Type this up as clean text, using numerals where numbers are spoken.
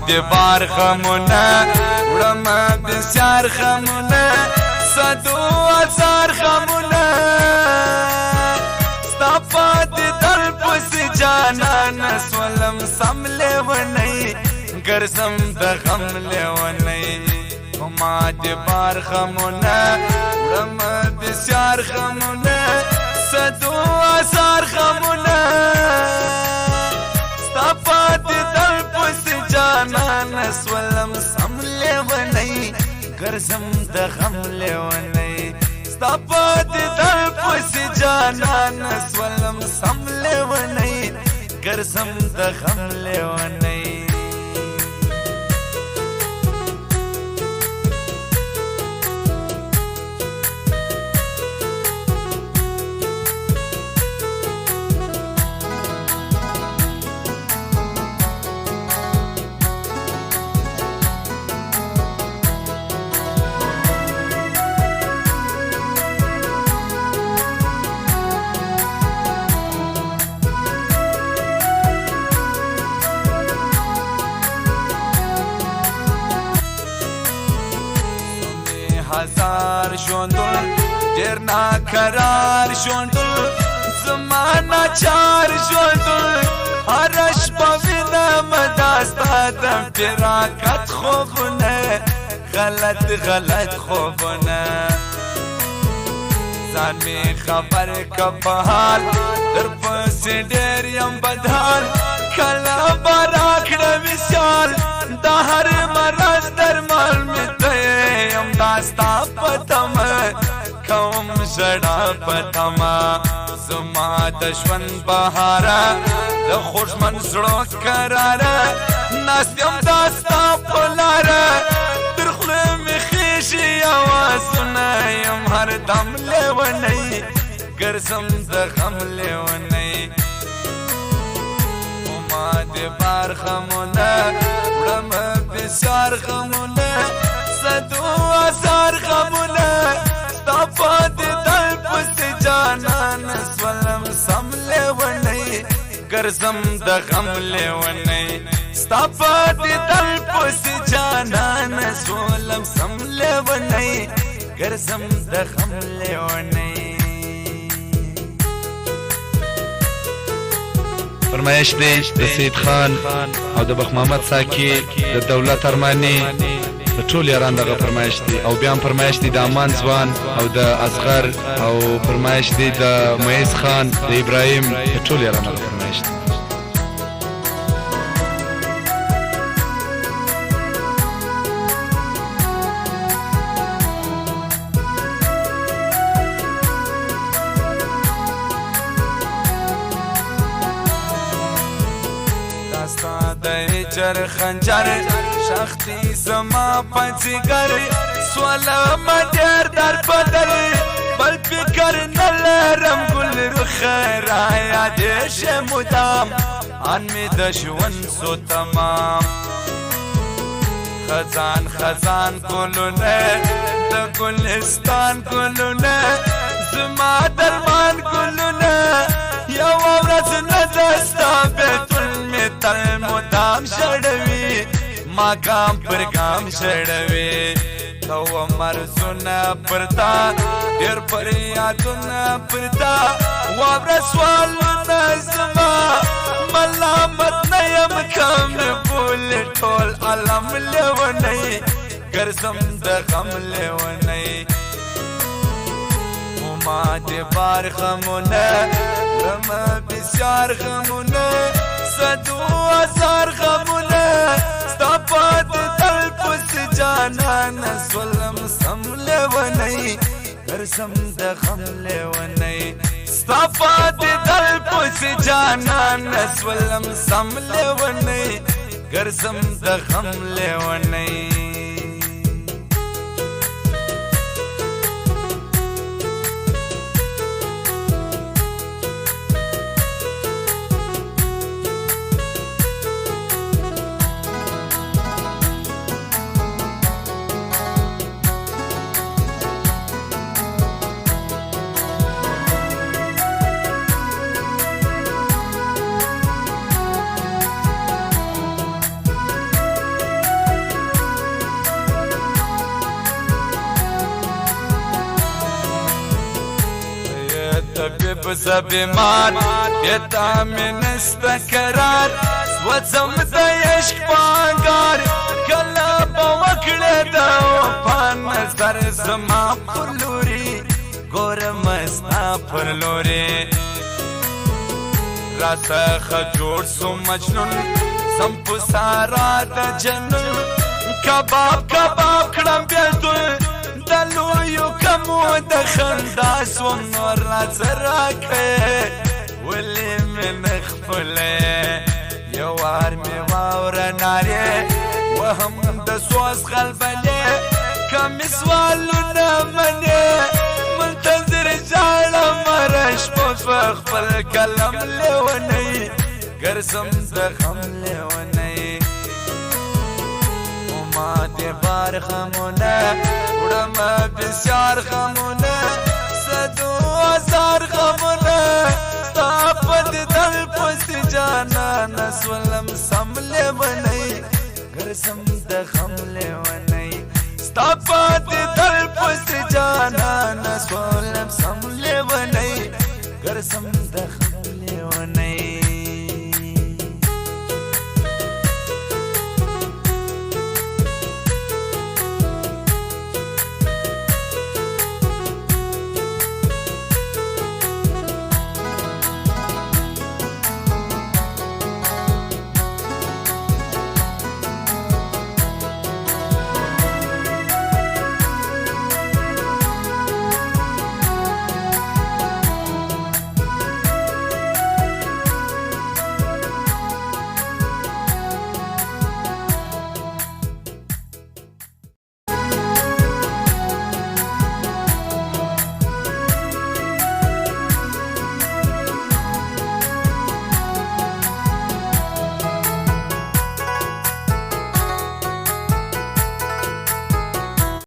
د بار غمونه وړم بسیار غمونه صدو هزار غمونه ستا پاتې دل پسې جانان سولم سم لیونی ګرځم د غم لیونی ما د بار غمونه وړم بسیار غمونه صدو هزار غمونه ستا پاتې دل پسې جانان سولم سم لیونی ګرځم د غم لیونی ستا پاتې دل پسې جانان سولم سم لیونی ګرځم د غم لیونی هزار ژوندون ډېر ناقرار ژوندون زما ناچار ژوندون هره شپه وینم دا ستا د فراقت خوبونه غلط غلط خوبونه ځان مې خبر که په حال درپسې ډېر یم بدحال کله به راکړه وصال د هر مرض درمل مې ته یم دا ستا په تمه کوم ژړا په تمه زما د ژوند بهاره د خوږمن زړه کراره ناست یم دا ستا په لاره تر خوله مې خېژي اوازونه یم هردم لیونی ګرځم د غم لیونی ما د بار غمونه وړم بسیار غمونه صدو هزار غمونه ستا پاتې دل پسې جانان سولم سم لیونی ګرځم د غم لیونی ستا پاتې دل پسې جانان سولم سم لیونی ګرځم د غم لیونی فرمایش دی د سید خان او د بخ محمد ساکی د دولت ارمانی د ټول یاران دغه فرمایش دی او بیا هم فرمایش دی د امان ځوان او د اصغر او فرمایش دی د معیز خان د ابراهیم د ټول یاران دغه فرمایش دی جر خنجر شختی زما پنځګر سوالم ډېر در بدر بل فکر نلرم ګل رخه را یادې شه مدام ان مې د ژوند سو تمام خزان خزان ګلونه د ګلستان ګلونه زما درمان ګلونه یو ورځ نه دستا بیتل مې تل مدام شړوي ما ګام پر ګام شړوي تو مرزونه پرتا ډېر پر یادونه پرتا واوره سوالونه زما ملامت نه یم کم بول ټول علم لیونی ګرځم د غم لیونی ما د بار غمونه وړم بسیار غمونه صدو هزار غمونه ستا پاتې دل پسې جانان سولم سم لیونی ګرځم د غم لیونی ستا پاتې دل پسې جانان سولم سم لیونی ګرځم د غم لیونی طبیب زبیمان بیتا من استقرار وزم دا عشق پانگار کلا با وکڑ دا وفا نظر زما پلوری گورم استا پلوری راسخ جوړ سو مجنون سم پسارا دا جنون کباب کباب کړم بیلتون دلو یو کمو د خندا سوم نور نظر کړه ولی من خپله یو وار می واور ناره وهم د سوس قلبله کم سوالو نه منه منتظر جاړه مرش په خپل کلم لونی ګرځم د غم لونی ما دې بار غمونه وړم بسیار غمونه صدو هزار غمونه ستا په دیدن پسې جانانه سولم سم لیونی ګرځم د غم لیونی ستا په دیدن پسې جانانه سولم سم لیونی ګرځم د